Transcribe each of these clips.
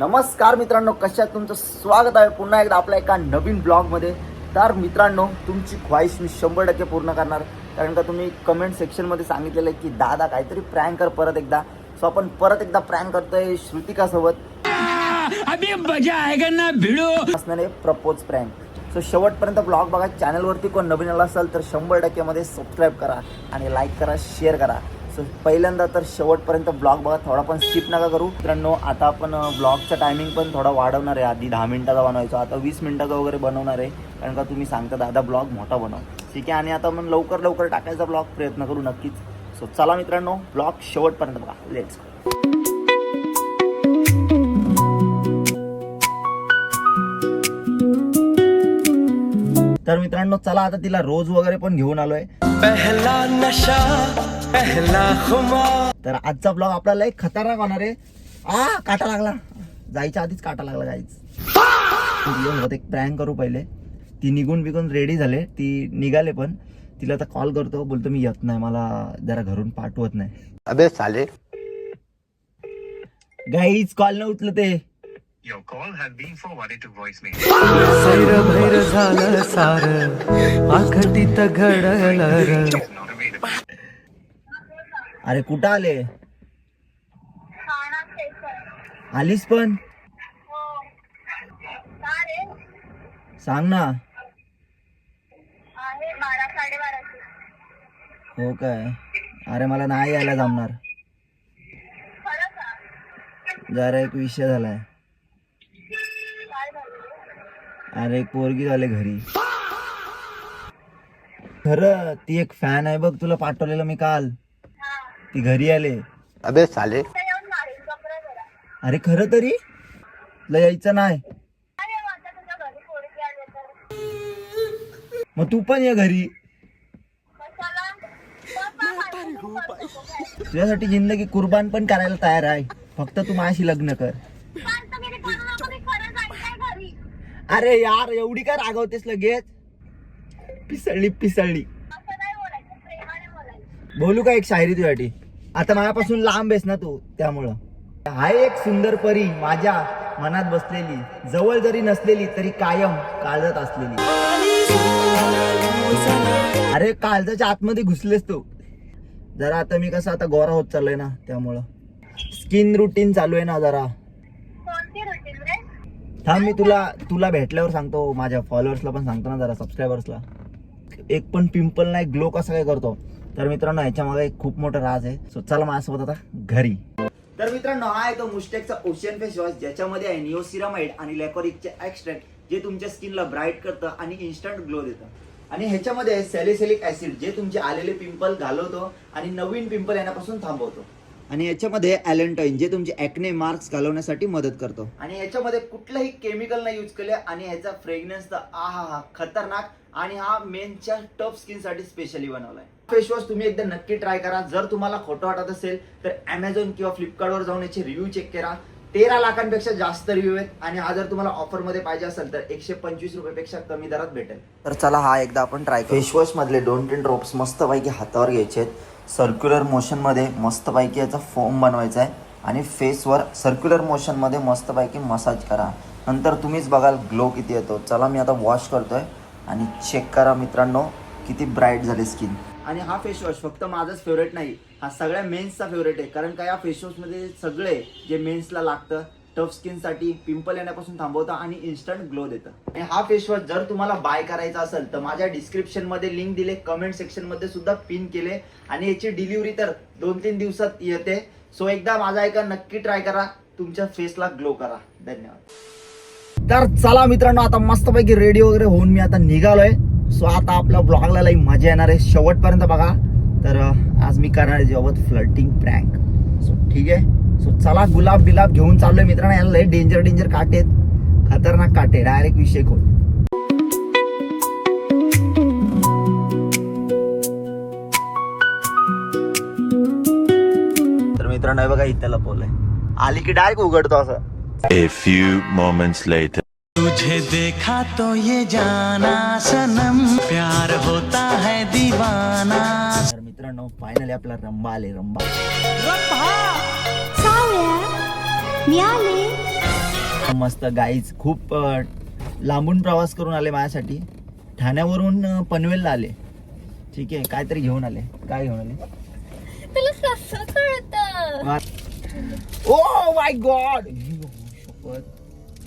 नमस्कार मित्रांनो, कशात तुमचं स्वागत आहे पुन्हा एकदा आपल्या एका नवीन ब्लॉगमध्ये. तर मित्रांनो, तुमची ख्वाहिश मी 100% पूर्ण करणार. कारण का तुम्ही कमेंट सेक्शनमध्ये सांगितलेलं आहे की दादा काहीतरी प्रँक कर परत एकदा. सो आपण परत एकदा प्रँक करतोय श्रुतिकासोबत. अभी मजा आएगा ना भिडो. असणार आहे प्रपोज प्रँक. सो शेवटपर्यंत ब्लॉग बघा. चॅनलवरती कोण नवीन आला असेल तर 100% मध्ये सबस्क्राईब करा आणि लाईक करा, शेअर करा. सो पहिल्यांदा तर शेवटपर्यंत ब्लॉग बघा, थोडा पण स्किप नका करू. मित्रांनो, आता आपण ब्लॉगचा टायमिंग पण थोडा वाढवणार आहे. आधी 10 मिनिटाचा बनवायचा, आता 20 मिनिटाचा वगैरे बनवणार आहे. कारण का तुम्ही सांगता दादा ब्लॉग मोठा बनव, ठीक आहे. आणि आता आपण लवकर टाकायचा ब्लॉग प्रयत्न करू नक्कीच. सो चला मित्रांनो, ब्लॉग शेवटपर्यंत बघा. Let's go. तर मित्रांनो, चला आता तिला रोज वगैरे पण घेऊन आलोय. पहला नशा पहला खुमार. तर आजचा ब्लॉग आपल्याला एक खतरनाक होणार आहे. काटा लागला, जायच्या आधीच काटा लागला गाईच. एक प्रँक करू पहिले. ती निघून रेडी झाले, ती निघाले पण तिला आता कॉल करतो. बोलतो मी येत नाही, मला जरा घरून पाठवत नाही. अबे साले. गाईच कॉल न उचल ते. Your call has been forwarded to voicemail. सैर भैर झालं सार आखटीत घडलं र. Is not available. अरे कुठं आले? आलीस पण सांग ना. हो काय? अरे मला नाही यायला जमणार. जरा एक विषय झालाय. अरे एक पोरगी झाले घरी. खरं ती एक फॅन आहे बघ, तुला पाठवलेलं मी काल. ती घरी आले. अबे साले. अरे खरं तरी तुला यायचं नाही. मग तू पण ये घरी. तुझ्यासाठी जिंदगी कुर्बान पण करायला तयार आहे. फक्त तू माझ्याशी लग्न कर. अरे यार, एवढी काय रागवतेस लगेच? पिसळली. बोलू का एक शायरी तुझ्यासाठी? आता माझ्यापासून लांब आहेस ना तू, त्यामुळं. हाय एक सुंदर परी माझ्या मनात बसलेली, जवळ जरी नसलेली तरी कायम काळजात असलेली. अरे काळजाच्या आतमध्ये घुसलेस तू. जरा आता मी कसं आता गोरा होत चाललोय ना, त्यामुळं स्किन रुटीन चालू आहे ना जरा. थांब, मी तुला भेटल्यावर सांगतो. माझ्या फॉलोअर्सला पण सांगतो ना, जरा सबस्क्रायबर्सला. एक पण पिंपल नाही, ग्लो कसा काय करतो. तर मित्रांनो, ह्याच्या मागे एक खूप मोठं राज आहे. सो चला माझ्यासोबत आता घरी. तर मित्रांनो, हा आहे तो मुस्टेकचा ओशियन फेस वॉश, ज्याच्यामध्ये आहे निओसिरामाइड आणि लॅकोरिकचे एक्स्ट्रॅक्ट, जे तुमच्या स्किनला ब्राईट करतं आणि इन्स्टंट ग्लो देतं. आणि ह्याच्यामध्ये आहे सॅलिसिलिक ऍसिड, जे तुमचे आलेले पिंपल घालवतो आणि नवीन पिंपल येण्यापासून थांबवतो. आणि याच्यामध्ये ॲलेंटॉइन, जे तुमचे ॲक्ने मार्क्स घालवण्यासाठी मदत करतो. आणि याच्यामध्ये कुठलंही केमिकल नाही यूज केले. आणि ह्याचा फ्रेग्रन्स तर खतरनाक. आणि हा मेनच्या टफ स्किन साठी स्पेशली बनवलाय. फेस वॉश तुम्ही एकदा नक्की ट्राय करा. जर तुम्हाला खोटं वाटत असेल तर अमेझॉन किंवा फ्लिपकार्टवर जाऊन याचे रिव्ह्यू चेक करा. 13 लाखांपेक्षा जास्त रिव्ह्यू आहेत. आणि हा जर तुम्हाला ऑफर मध्ये पाहिजे असेल तर 125 रुपयापेक्षा कमी दरात भेटेल. तर चला हा एकदा आपण ट्राय करू. फेस वॉश मधले 2-3 ड्रॉप्स मस्तपैकी हातावर घ्यायचे आहेत. सर्क्युलर मोशनमध्ये मस्तपैकी याचा फोम बनवायचा आहे आणि फेसवर सर्क्युलर मोशनमध्ये मस्तपैकी मसाज करा. नंतर तुम्हीच बघाल ग्लो किती येतो. चला मी आता वॉश करतोय आणि चेक करा मित्रांनो, किती ब्राईट झाली स्किन. आणि हा फेस वॉश फक्त माझाच फेवरेट नाही, हा सगळ्या मेन्सचा फेवरेट आहे. कारण का या फेस वॉशमध्ये सगळे जे मेन्सला लागतं, टफ स्किनसाठी, पिंपल येण्यापासून थांबवतं आणि इन्स्टंट ग्लो देतं. आणि हा फेस वॉश जर तुम्हाला बाय करायचा असेल तर माझ्या डिस्क्रिप्शन मध्ये लिंक दिले, कमेंट सेक्शन मध्ये सुद्धा पिन केले. आणि याची डिलिव्हरी तर 2-3 दिवसात येते. सो एकदा माझा ऐका, नक्की ट्राय करा, तुमच्या फेसला ग्लो करा. धन्यवाद. तर चला मित्रांनो, आता मस्तपैकी रेडी वगैरे होऊन मी आता निघालोय. सो आता आपल्या ब्लॉगला लई मजा येणार आहे, शेवटपर्यंत बघा. तर आज मी करणार आहे सोबत फ्लर्टिंग प्रँक. सो ठीक आहे. सो चला, गुलाब घेऊन चाललोय मित्रांनो. याला लई डेंजर काटे आहेत, खतरनाक काटे. डायरेक्ट विषय खोल. तर मित्रांनो हे बघा, इथं लपवलंय. आली की डायरेक्ट उघडतो असं. A few moments later. तुझे देखा तो ये जाना सनम प्यार होता है दीवाना. तर मित्रांनो, फायनली आपला रंबा आले. रंबा सावळ्या मी आले. मस्त गाईज खूप लांबून प्रवास करून आले माझ्यासाठी. ठाण्यावरून पनवेलला आले. ठीक आहे, काहीतरी घेऊन आले. काय घेऊन आले? तुला कसं कळतं? ओ माय गॉड,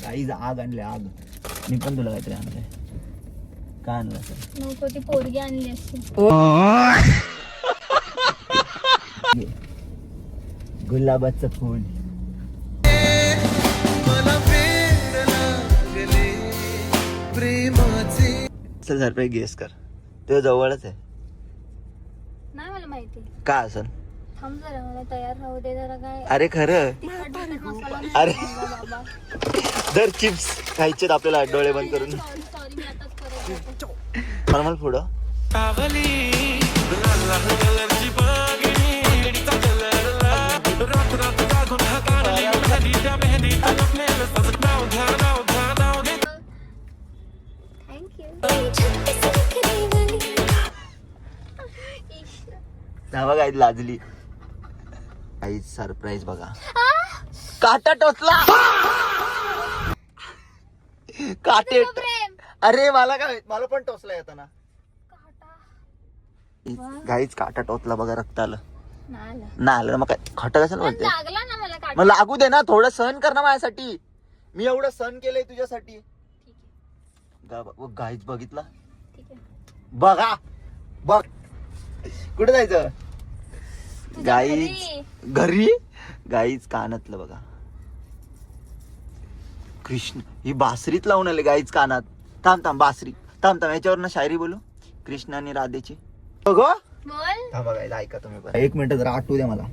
गाईज आग आणले आग. मी पण तुला काहीतरी आणलंय. काय आणलं सर? नको, ती पोरगी आणली असती. गुलाबाचं फूल. चल सरप्राईज गेस कर. तो जवळच आहे. नाही मला माहिती. काय असेल? थांब जरा, मला तयार राहू दे जरा. काय अरे खरं. तिखट मसाला नाही अरे. आणला बाबा. दर चिप्स खायचे आपल्याला डोळे बंद करून. सॉरी मी आताच परत येते. नॉर्मल पुढं. बघा लाजली. काही सरप्राईज बघा. काटा टोचला. काटे. अरे मला काय, मला पण टोचला येताना. गाईच काटा टोचला बघा, रक्त आलं. नाही आलं मग काय खट कसं बोलते. लागला ना मला काटा. मग लागू दे ना, थोडं सहन कर ना माझ्यासाठी. मी एवढं सहन केलंय तुझ्यासाठी. गाईच बघितला. बघा बघ कुठे जायचं. गाईच घरी. गाईच कानातलं बघा. कृष्ण ही बासरीत लावून आले गाईच कानात. थांब बासरी. थांब याच्यावर ना शायरी बोलू. कृष्ण आणि राधेची. बघ बोल. थांबा गाईज ऐका तुम्ही पण. एक मिनिट जरा आठवू दे मला.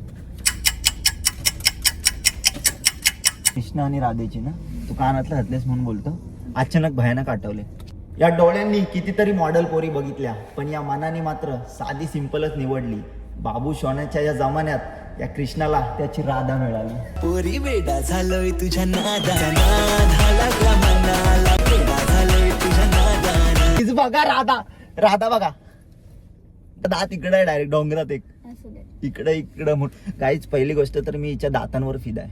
कृष्ण आणि राधेची ना, तू कानातलं घातलेस म्हणून बोलतो. अचानक भयानक आठवले. या डोळ्यांनी कितीतरी मॉडेल पोरी बघितल्या, पण या मनाने मात्र साधी सिंपलच निवडली. बाबू सोन्याच्या या जमान्यात या कृष्णाला त्याची राधा मिळाली. पोरी वेडा झालोय तुझ्या नादाला मनाला वेडा झालोय तुझ्या नादाला. हीच बघा राधा बघा. दात इकडे आहे डायरेक्ट डोंगरात. एक इकडे काहीच. पहिली गोष्ट तर मी हिच्या दातांवर फिदा आहे.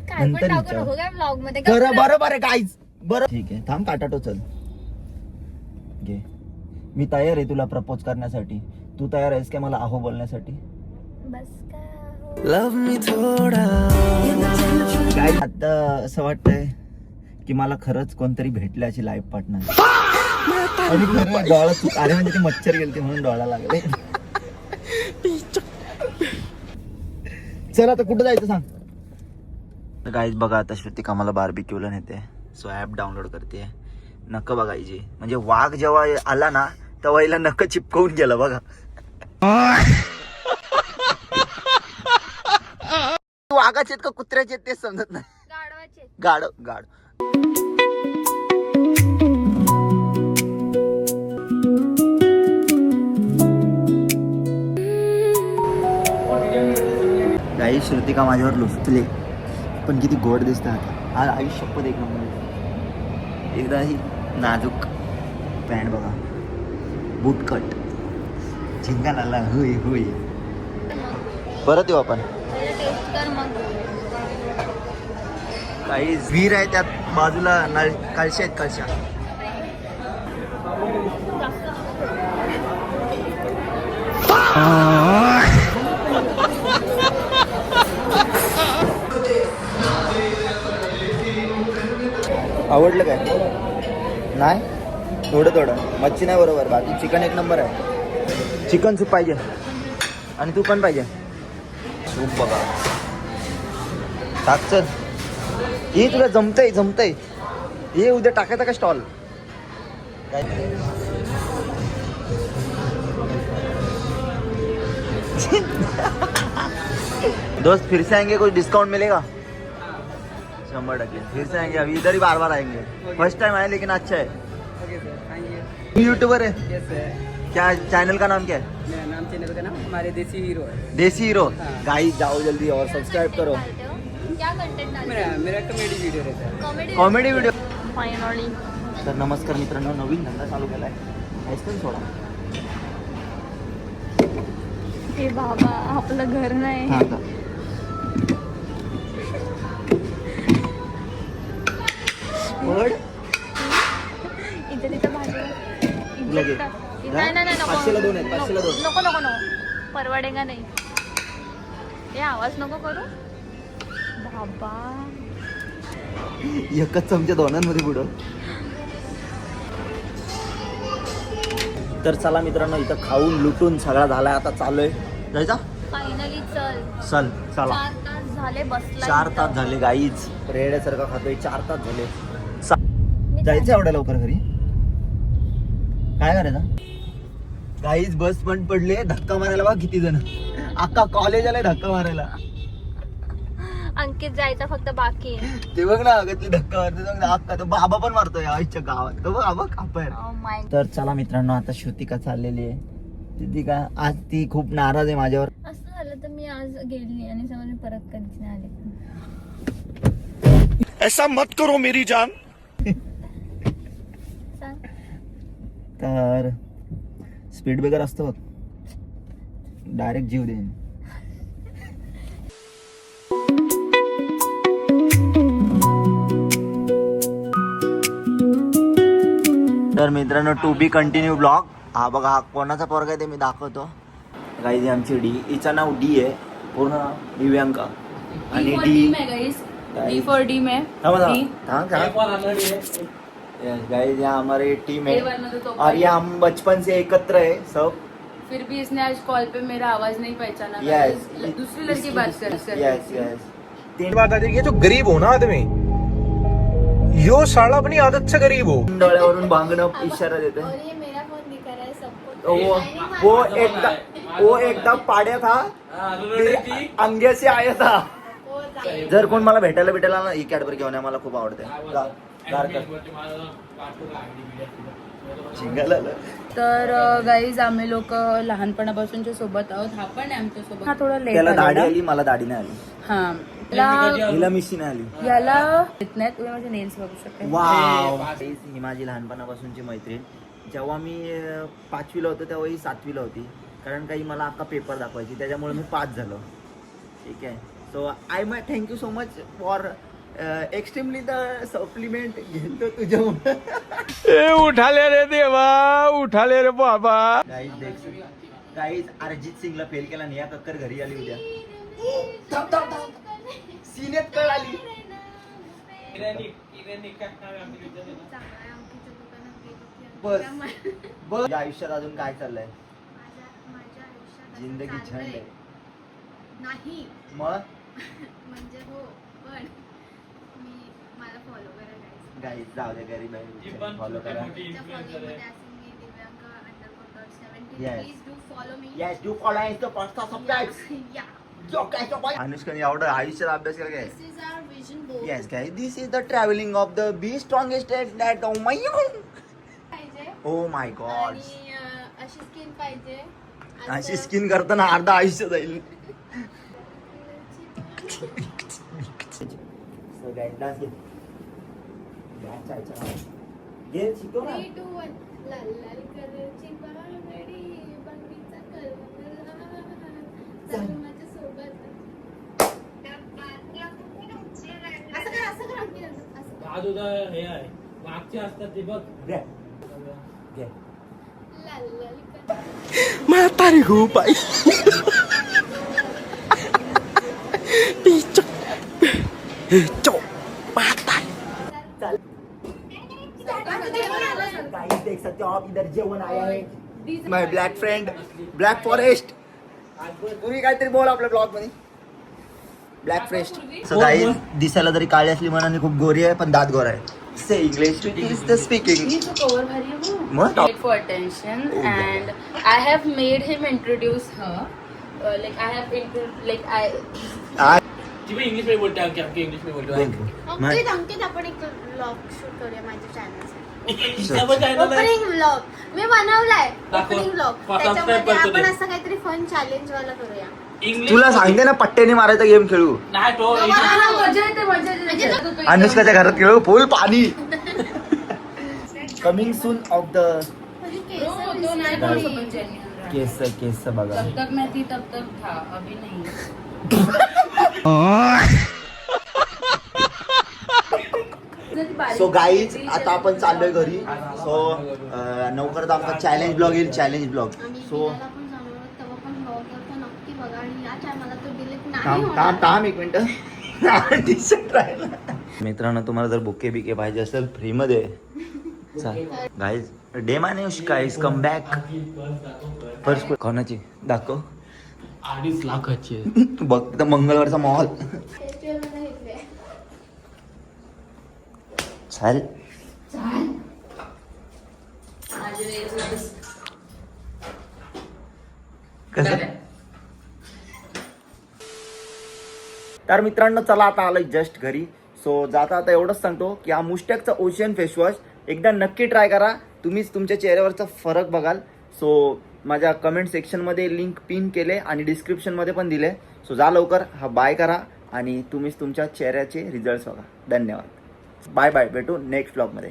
काय पण टाकू नको काय व्लॉग मध्ये. बरोबर आहे काहीच. बरं ठीक आहे, थांब काटा टोचल घे. मी तयार आहे तुला प्रपोज करण्यासाठी. तू तयार आहेस का मला आहो बोलण्यासाठी? बस का लव्ह मी थोडा. काय आता असं वाटतंय की मला खरंच कोणतरी भेटले अशी लाईफ पार्टनर. आणि खरं डोळा चूक. अरे म्हणजे ते मच्छर गेलते म्हणून डोळा लागले. चल आता कुठं जायचं सांग. गाईज बघा आता श्रुतिका मला बार्बिक्यूला नेते. सो ॲप डाउनलोड करते. नख बघायची. म्हणजे वाघ जेव्हा आला ना तेव्हा हिला नख चिपकवून गेलं बघा. वाघाचे आहेत का कुत्र्याचे आहेत तेच समजत नाही. गाडवाचे. गाड. गाई श्रुतिका माझ्यावर लुसतले, पण किती गोड दिसतात. आज आयुष्यपद एक नंबर. एकदा ही नाजूक पॅन्ट बघा. बूटकट झिंगाला होय. परत येऊ आपण. टेस्ट कर मग. काही विहीर आहे त्यात बाजूला कळशा आहेत. कळशा आवडलं काय? नाही थोडं मच्छी नाही बरोबर. बाकी चिकन एक नंबर आहे. चिकन सूप पाहिजे आणि तू पण पाहिजे. सूप बघा टाक. चल हे तुला जमतंय. हे उद्या टाकायचा का स्टॉल? दोस्त फिर से आएंगे कुछ डिस्काउंट मिलेगा? 100%. फिर से आएंगे. अभी इधर ही बार आएंगे. फर्स्ट टाइम आए लेकिन अच्छा है. यूट्यूबर है? क्या चैनल का नाम क्या है? मेरा नाम चैनल का नाम हमारे देसी हीरो है. देसी हीरो. गाइस जाओ जल्दी और सब्सक्राइब करो. क्या कंटेंट डालते हो? मेरा कॉमेडी वीडियो रहता है. Comedy video. फायनली. तर नमस्कार मित्रांनो, नवीन धंदा चालू केलाय. आईस्क्रीम सोडा. हे बाबा आपलं घर नाही. पड इथे तिथं भाजी लगेच. नाही नाही नाही, नको 500 ला 2 आहेत, 500 ला 2. नको नको नको परवडेगा नाही. हे आवाज नको करू बाबा. एकच चमच्या दोनांमध्ये बुडव. तर चला मित्रांनो, इथं खाऊन लुटून सगळा झालाय, आता चाललोय जायचा. फायनली चल. चल चला. 4 तास झाले बसला. 4 तास झाले गाईच, रेड्यासारखा खातोय. 4 तास झाले. जायचं एवढ्या लवकर घरी? काय करायचं? गाईच बस पण पडले, धक्का मारायला बघ किती जण. अख्खा कॉलेज आलाय धक्का मारायला. अंकित जायचा फक्त बाकी आहे. ते बघ ना अगतली धक्का मारते बघ ना. अख्खा तो बाबा पण मारतोय आईच्या गावात. तो बघ आपण. Oh my God. तर चला मित्रांनो, आता श्रुतिका चाललेली आहे. श्रुतिका आज ती खूप नाराज आहे माझ्यावर. असं झालं तर मी आज गेली आणि समज मी परत कधीच नाही आले. ऐसा मत करो मेरी जान. सांग. तर स्पीड ब्रेकर असतो बघ, डायरेक्ट जीव देईन. तर मित्रांनो, टू बी कंटिन्यू ब्लॉग. हा बघा, हा कोणाचा पोरगा आहे ते मी दाखवतो. गाईज आमची डी, हिचं नाव डी आहे पूर्ण नाव दिव्यांका. आणि डी डी फॉर डी में गाइस यहाँ हमारी टीम है और ये हम बचपन से एकत्र है सब. फिर भी इसने आज कॉल पे मेरा आवाज नहीं पहचाना. Yes. दूसरी लड़की बात कर यस यस. तीन बात आती है कि जो गरीब हो ना आदमी, यो साला अपनी आदत से गरीब हो. डोळ्यावरून भांगणं इशारा देते. और ये मेरा फोन दिखा रहा है सबको. वो एकदम पाड्या था, फिर अंगे से आया था. जर कोण मला भेटायला ना, ही कॅडबरी घेऊन मला खूप आवडते. तर गाईज आम्ही लोक लहानपणापासूनच्या सोबत आहोत. हा पण आहे आमच्या सोबत. हा थोडा लेट त्याला दाढी आली, मला दाढी नाही आली. हा हिला मिशी नाही आली. याला येत नाही. तुम्ही माझे नेल्स बघू शकता. वाव. ही माझी लहानपणापासूनची मैत्रीण. जेव्हा मी 5वीला होतो तेव्हा ही 7वीला होती, कारण काही मला अख्खा पेपर दाखवायची, त्याच्यामुळे मी 5 झालो. ठीक आहे. So I my thank you so much for extremely the supplement घेतो तुझ्यामुळे. उठाले रे देवा, उठाले रे बाबा. गाईज अरिजित सिंगला फेल केला. नेहा कक्कर घरी आली उद्या. सिनेत कळ आली. बस आयुष्यात अजून काय चाललंय? जिंदगी छंद आहे. नाही मग म्हणजे हो, पण मी मला फॉलो करा guys. गाईज जाऊ दे, गरीब आहे, फॉलो करा. तुमच्या फॉलोमध्ये असेल मी Divyanka _17. Yes. Please do follow me. Yes, do follow us to post subscribe. Yeah. अनुष्काने एवढं आयुष्यात अभ्यास केला काय? This is our vision board. Yes guys, this is the traveling of the be strongest at that. Oh my god. पाहिजे Oh my god. आणि अशी skin पाहिजे. अशी स्किन करताना अर्धा आयुष्य जाईल. So guys, dance घे. घे, शिकव ना. 3, 2, 1. लाल लाल कलरची बांगडी, बांगडीचा कलर चल माझ्या सोबत. असं कर आणखी असं. हे आहे मागचे असतात ते बघ. घे. घे. लाल लाल colour. Matari ko pa. Picho. Picho. Matay. Guys, देख सकते हो आप, इधर जेवण आया है. माय ब्लॅक फ्रेंड, ब्लॅक फॉरेस्ट. तुम्ही काहीतरी बोल आपल्या ब्लॉग मध्ये. Black forest. सो गाईज, दिसायला जरी काळी असली म्हणाने खूप गोरी आहे, पण दात गोरा आहे. से इंग्लिश इज द स्पीकिंग. मी तो कवर भरी हूँ. मग Wait for attention and I have made him introduce her. Like I have तुम्ही इंग्लिश में बोलते हैं, आपके इंग्लिश में बोलते हो. अंकित आपण एक व्लॉग शूट करूया माझ्या चॅनलसाठी. इंस्टावर channel आहे. ओपनिंग व्लॉग मी बनवलाय. दाखव. ओपनिंग व्लॉग subscribe त्याच्यामध्ये करतो आपण ते. असं काहीतरी फन चॅलेंज वाला करूया. इंग्लिश तुला सांगते ना, पट्ट्याने मारायचा गेम खेळू. नाही तो मजा येते म्हणजे अनुष्काच्या घरात खेळू फुल पाणी. कमिंग सून ऑफ द तो नहीं बोल सकते genuine. केस बघा. जब तक मैं थी तब तक था, अभी नहीं. सो गाईज आता आपण चाललोय घरी. सो लवकरच आमचा चॅलेंज ब्लॉग येईल, चॅलेंज ब्लॉग. सो थांब एक मिनिट. मित्रांनो, तुम्हाला जर बुके बिके पाहिजे असेल फ्री मध्ये गाईज डे मानेश गाईज कम बॅक. फर्स्ट कोणाची दाखव. 2.5 लाखाची बघ तर मंगळवारचा मॉल. चाल कसं. तर मित्रांनो चला आता आलोय जस्ट घरी. सो जाता आता एवढंच सांगतो की हा मुस्टॅकचा ओशियन फेसवॉश एकदा नक्की ट्राय करा. तुम्हीच तुमच्या चेहऱ्यावरचा फरक बघाल. सो माझ्या कमेंट सेक्शनमध्ये लिंक पिन केले आणि डिस्क्रिप्शनमध्ये पण दिले. सो जा लवकर हा बाय करा आणि तुम्हीच तुमच्या चेहऱ्याचे रिझल्ट्स बघा. धन्यवाद. Bye bye. भेटू नेक्स्ट ब्लॉगमध्ये.